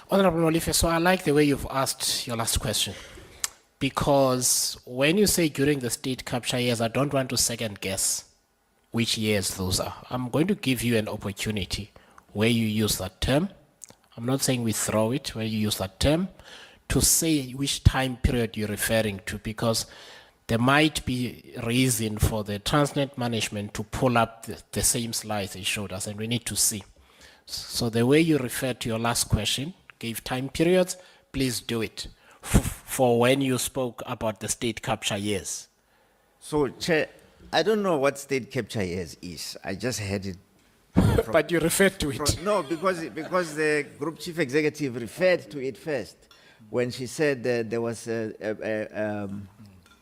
Honorable Molefe, so I like the way you've asked your last question. Because when you say during the state capture years, I don't want to second guess which years those are. I'm going to give you an opportunity where you use that term. I'm not saying we throw it, where you use that term to say which time period you're referring to, because there might be reason for the Transnet management to pull up the same slides they showed us, and we need to see. So the way you referred to your last question, gave time periods, please do it for when you spoke about the state capture years. So, Chair, I don't know what state capture years is. I just heard it. But you referred to it. No, because the group chief executive referred to it first when she said that there was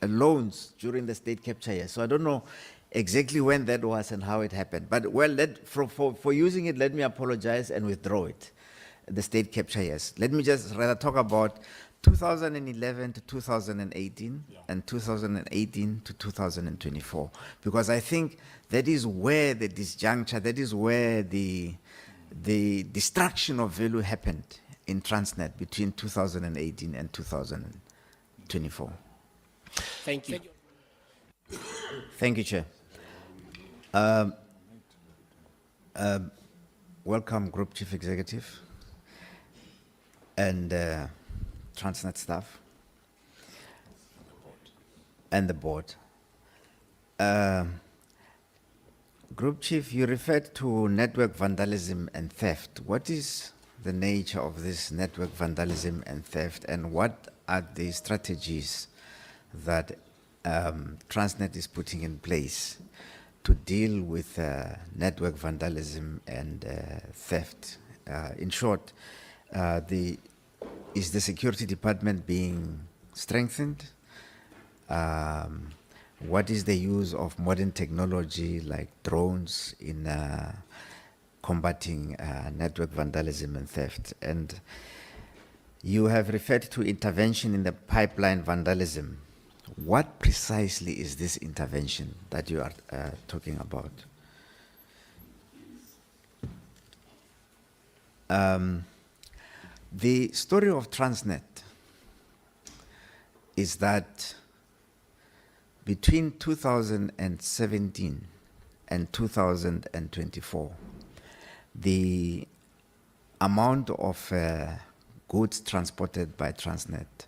loans during the state capture year. So I don't know exactly when that was and how it happened. But well, for using it, let me apologize and withdraw it, the state capture years. Let me just rather talk about 2011 to 2018 and 2018 to 2024, because I think that is where the disjuncture, that is where the destruction of value happened in Transnet between 2018 and 2024. Thank you. Thank you, Chair. Welcome, Group Chief Executive and Transnet staff and the board. Group Chief, you referred to network vandalism and theft. What is the nature of this network vandalism and theft, and what are the strategies that Transnet is putting in place to deal with network vandalism and theft? In short, is the security department being strengthened? What is the use of modern technology like drones in combating network vandalism and theft? And you have referred to intervention in the pipeline vandalism. What precisely is this intervention that you are talking about? The story of Transnet is that between 2017 and 2024, the amount of goods transported by Transnet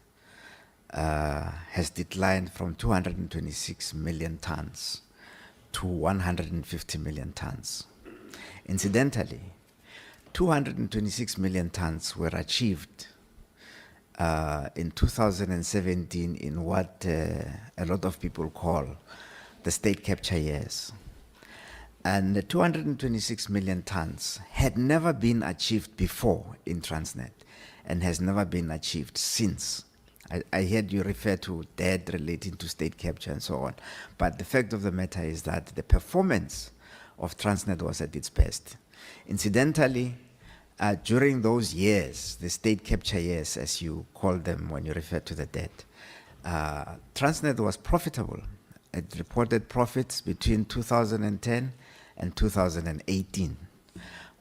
has declined from 226 million tons to 150 million tons. Incidentally, 226 million tons were achieved in 2017 in what a lot of people call the state capture years. And the 226 million tons had never been achieved before in Transnet and has never been achieved since. I heard you refer to debt relating to state capture and so on. But the fact of the matter is that the performance of Transnet was at its best. Incidentally, during those years, the state capture years, as you call them when you refer to the debt, Transnet was profitable. It reported profits between 2010 and 2018.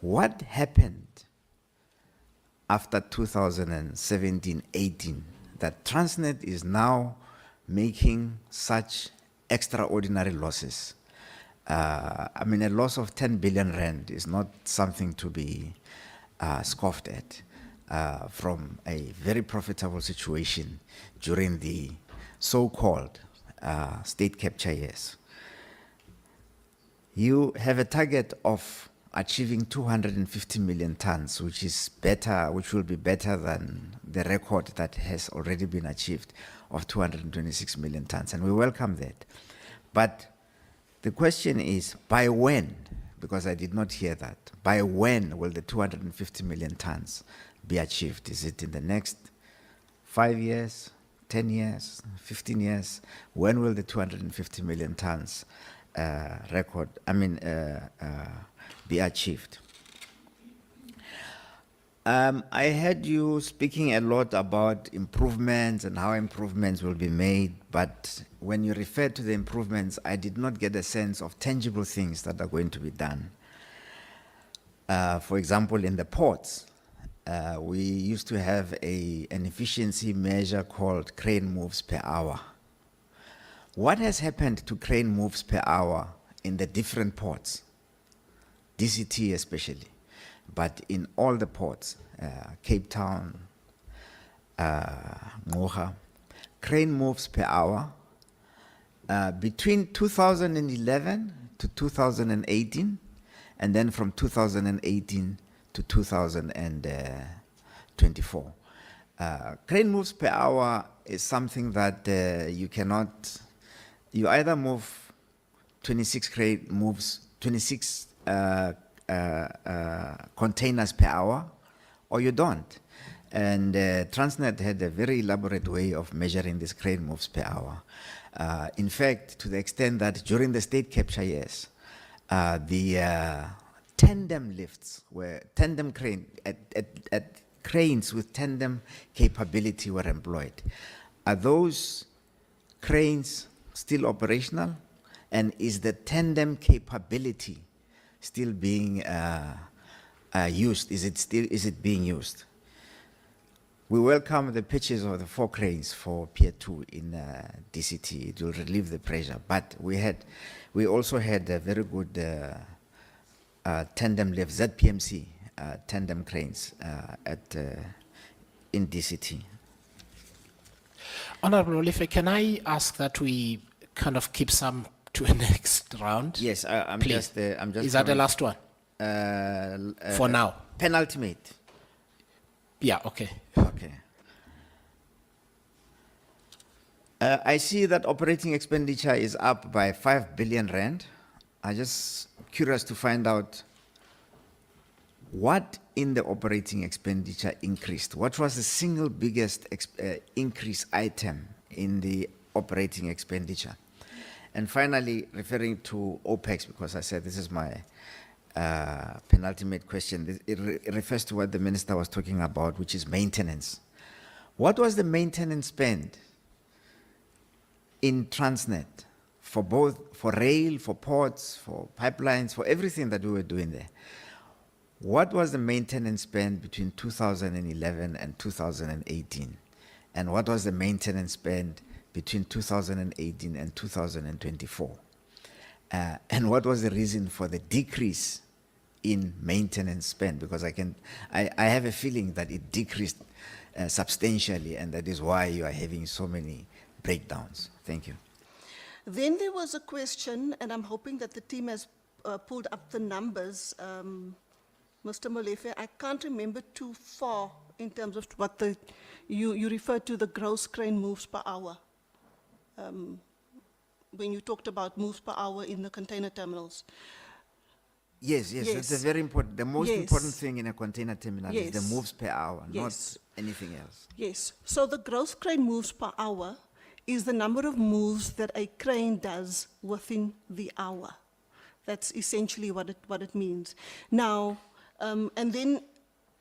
What happened after 2017-18 that Transnet is now making such extraordinary losses? I mean, a loss of 10 billion rand is not something to be scoffed at from a very profitable situation during the so-called state capture years. You have a target of achieving 250 million tons, which is better, which will be better than the record that has already been achieved of 226 million tons, and we welcome that. But the question is, by when? Because I did not hear that. By when will the 250 million tons be achieved? Is it in the next 5 years, 10 years, 15 years? When will the 250 million tons be achieved? I heard you speaking a lot about improvements and how improvements will be made, but when you referred to the improvements, I did not get a sense of tangible things that are going to be done. For example, in the ports, we used to have an efficiency measure called crane moves per hour. What has happened to crane moves per hour in the different ports, DCT especially, but in all the ports, Cape Town, Moha, crane moves per hour between 2011 to 2018, and then from 2018 to 2024. Crane moves per hour is something that you either move 26 crane moves, 26 containers per hour, or you don't. And Transnet had a very elaborate way of measuring these crane moves per hour. In fact, to the extent that during the state capture years, the tandem lifts were tandem crane at cranes with tandem capability were employed. Are those cranes still operational? And is the tandem capability still being used? Is it being used? We welcome the pitches of the 4 cranes for Pier 2 in DCT. It will relieve the pressure. But we also had a very good tandem lift, ZPMC tandem cranes in DCT. Honorable Molefe, can I ask that we kind of keep some to a next round? Yes, I'm Please. I'm just. Is that the last one? For now? Penultimate. Yeah, okay. Okay. I see that operating expenditure is up by 5 billion rand. I'm just curious to find out what in the operating expenditure increased. What was the single biggest increase item in the operating expenditure? And finally, referring to OPEX, because I said this is my penultimate question. It refers to what the minister was talking about, which is maintenance. What was the maintenance spend in Transnet for rail, for ports, for pipelines, for everything that we were doing there? What was the maintenance spend between 2011 and 2018? And what was the maintenance spend between 2018 and 2024? And what was the reason for the decrease in maintenance spend? Because I have a feeling that it decreased substantially, and that is why you are having so many breakdowns. Thank you. Then there was a question, and I'm hoping that the team has pulled up the numbers. Mr. Molefe, I can't remember too far in terms of what you referred to the gross crane moves per hour. When you talked about moves per hour in the container terminals. Yes, that's a very important, the most important thing in a container terminal is the moves per hour, not anything else. Yes, so the gross crane moves per hour is the number of moves that a crane does within the hour. That's essentially what it means. Now, and then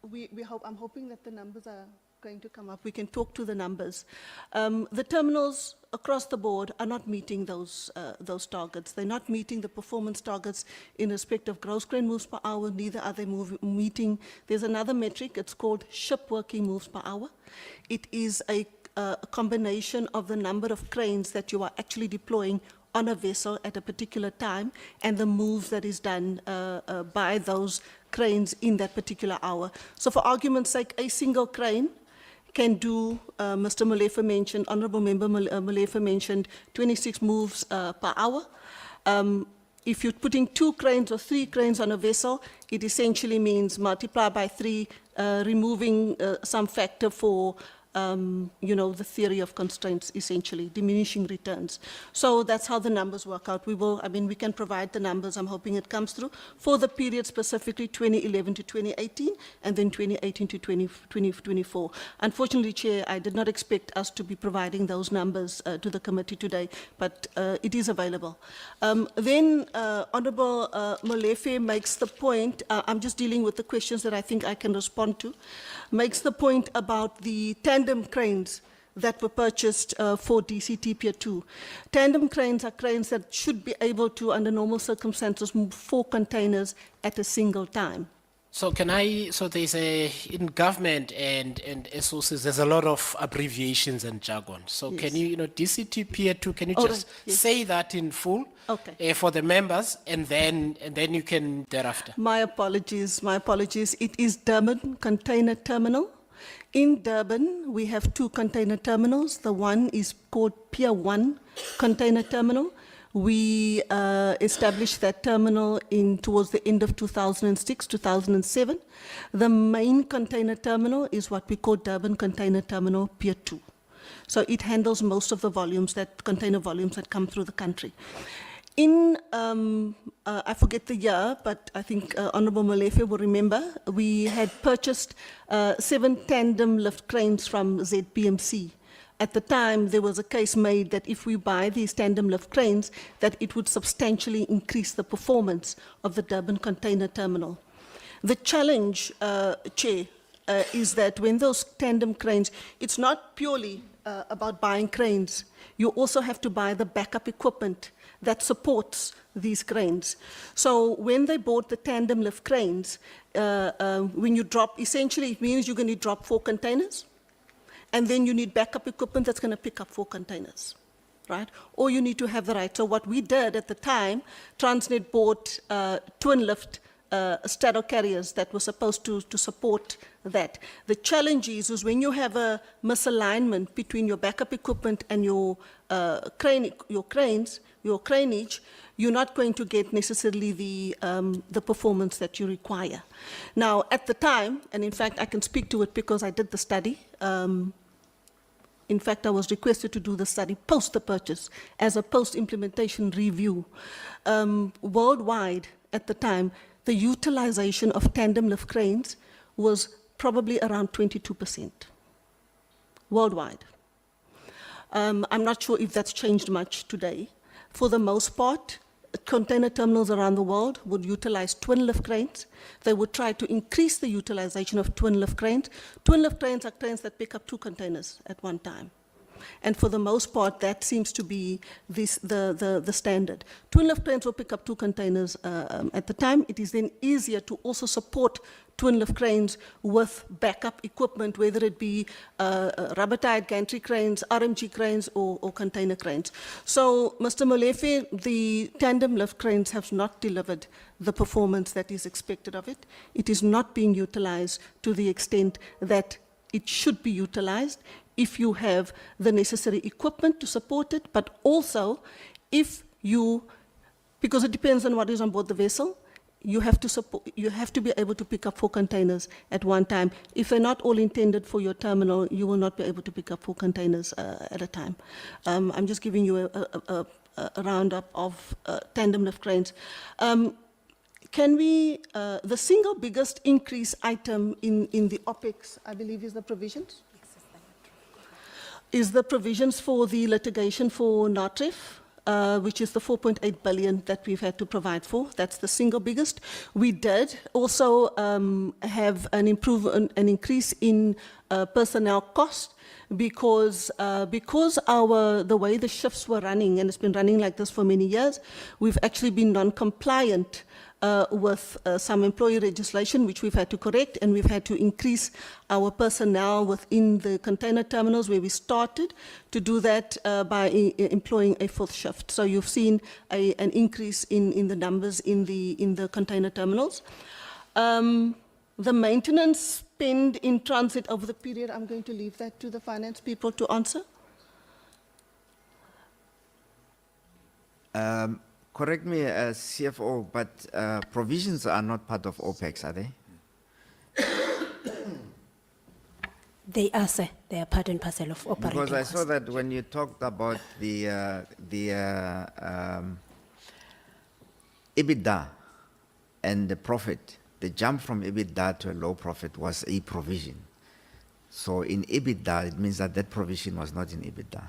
I'm hoping that the numbers are going to come up. We can talk to the numbers. The terminals across the board are not meeting those targets. They're not meeting the performance targets in respect of gross crane moves per hour, neither are they meeting. There's another metric, it's called ship working moves per hour. It is a combination of the number of cranes that you are actually deploying on a vessel at a particular time and the moves that is done by those cranes in that particular hour. So for argument's sake, a single crane can do, Mr. Molefe mentioned, Honorable Member Molefe mentioned 26 moves per hour. If you're putting 2 cranes or 3 cranes on a vessel, it essentially means multiply by 3, removing some factor for the theory of constraints, essentially, diminishing returns. So that's how the numbers work out. We can provide the numbers. I'm hoping it comes through for the period specifically 2011 to 2018, and then 2018 to 2024. Unfortunately, Chair, I did not expect us to be providing those numbers to the committee today, but it is available. Then Honorable Molefe makes the point, I'm just dealing with the questions that I think I can respond to, makes the point about the tandem cranes that were purchased for DCT Pier 2. Tandem cranes are cranes that should be able to, under normal circumstances, move 4 containers at a single time. So there's in government and SOCs, there's a lot of abbreviations and jargon. So Yes. can you, DCT Peer 2, can you All just right, yes. say that in full? Okay. For the members, and then you can thereafter. My apologies, my apologies. It is Durban Container Terminal. In Durban, we have 2 container terminals. The one is called Pier 1 Container Terminal. We established that terminal towards the end of 2006, 2007. The main container terminal is what we call Durban Container Terminal Pier 2. So it handles most of the container volumes that come through the country. In, I forget the year, but I think Honorable Molefe will remember, we had purchased 7 tandem lift cranes from ZPMC. At the time, there was a case made that if we buy these tandem lift cranes, that it would substantially increase the performance of the Durban Container Terminal. The challenge, Chair, is that when those tandem cranes, it's not purely about buying cranes. You also have to buy the backup equipment that supports these cranes. So when they bought the tandem lift cranes, when you drop, essentially it means you're going to drop 4 containers, and then you need backup equipment that's going to pick up 4 containers, right? Or you need to have the right. So what we did at the time, Transnet bought twin lift straddle carriers that were supposed to support that. The challenge is when you have a misalignment between your backup equipment and your craneage, you're not going to get necessarily the performance that you require. Now, at the time, and in fact, I can speak to it because I did the study. In fact, I was requested to do the study post the purchase as a post-implementation review. Worldwide, at the time, the utilization of tandem lift cranes was probably around 22% worldwide. I'm not sure if that's changed much today. For the most part, container terminals around the world would utilize twin lift cranes. They would try to increase the utilization of twin lift cranes. Twin lift cranes are cranes that pick up 2 containers at one time. And for the most part, that seems to be the standard. Twin lift cranes will pick up 2 containers at the time. It is then easier to also support twin lift cranes with backup equipment, whether it be rubber-tied gantry cranes, RMG cranes, or container cranes. So, Mr. Molefe, the tandem lift cranes have not delivered the performance that is expected of it. It is not being utilized to the extent that it should be utilized if you have the necessary equipment to support it, but also if you, because it depends on what is on board the vessel, you have to be able to pick up 4 containers at one time. If they're not all intended for your terminal, you will not be able to pick up 4 containers at a time. I'm just giving you a roundup of tandem lift cranes. Can we, the single biggest increase item in the OPEX, I believe, is the provisions? Is the provisions for the litigation for NATREF, which is the 4.8 billion that we've had to provide for. That's the single biggest. We did also have an increase in personnel cost because the way the shifts were running, and it's been running like this for many years, we've actually been non-compliant with some employee legislation, which we've had to correct, and we've had to increase our personnel within the container terminals where we started to do that by employing a 4th shift. So you've seen an increase in the numbers in the container terminals. The maintenance spend in transit over the period, I'm going to leave that to the finance people to answer. Correct me, CFO, but provisions are not part of OPEX, are they? They are, sir. They are part and parcel of operating Because I saw costs. that when you talked about the EBITDA and the profit, the jump from EBITDA to a low profit was a provision. So in EBITDA, it means that that provision was not in EBITDA.